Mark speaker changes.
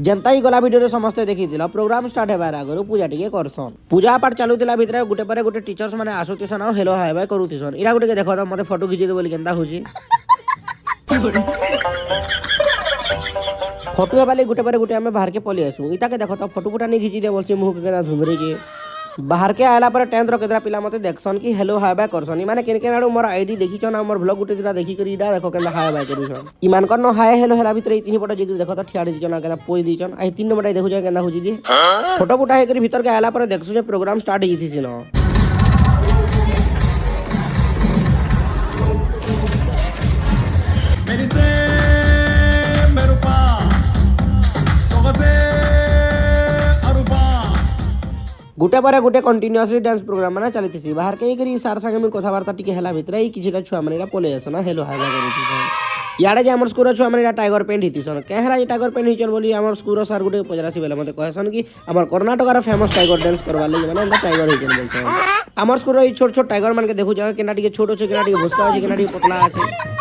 Speaker 1: जनता ही गला वीडियो समस्ते देखी प्रोग्राम स्टार्ट हेबार आगु पूजा टिके करसन पूजा पाठ चलुला भितर गोटे पर गोटे टीचर्स माने आसुतिसन और हेलो हाय बाय करूतिसन इरा गोटे देखो तो मते फोटो खिची दे बोली केनता होची फोटो वाले गोटे पर गोटे हमें बाहर के पली आसू इटा के देखो तो फोटो फुटा नहीं खिची दे बोलसी मुंह के केना घुमरे के बाहर के आला पर 10th रो केतरा पिला मते देखसन कि हेलो हाय बाय करसन माने केन केन आडू मोर आईडी देखि छन हमर ब्लॉग गुटे दिरा देखि करी इडा देखो केना हाय बाय करूछन ईमान कर न हाय हेलो हेला भीतर तीन फोटो जेकि देखो तो ठियाडी दिछन केना पोई दिछन आई 3 नंबर देखु जाय केना होजी जे फोटो फुटा हे करी भीतर के आला पर देखसु जे प्रोग्राम स्टार्ट हिथिसी न गोटे पर गोटे कंटिन्यूअसली डांस प्रोग्राम माने चलतिसी बाहर के करी सार संगे में कथावार्ता टिके हेला भितर ई किछटा छुआ माने पले आसन हेलो हाय बाय करितिसन याडे जे हमर स्कूल छुआ माने टाइगर पेंट हितिसन केहरा ये टाइगर पेंट हिचन बोली हमर स्कूल सर गुटे पजरासी बेले मते कहसन कि हमर कर्नाटक रा फेमस टाइगर डांस करवा ले माने टाइगर हिचन बोलछन हमर स्कूल रा ई छोट छोट टाइगर मान के देखु जाय केना टिके छोटो छे केना टिके भुसका छे केना टिके पतला छे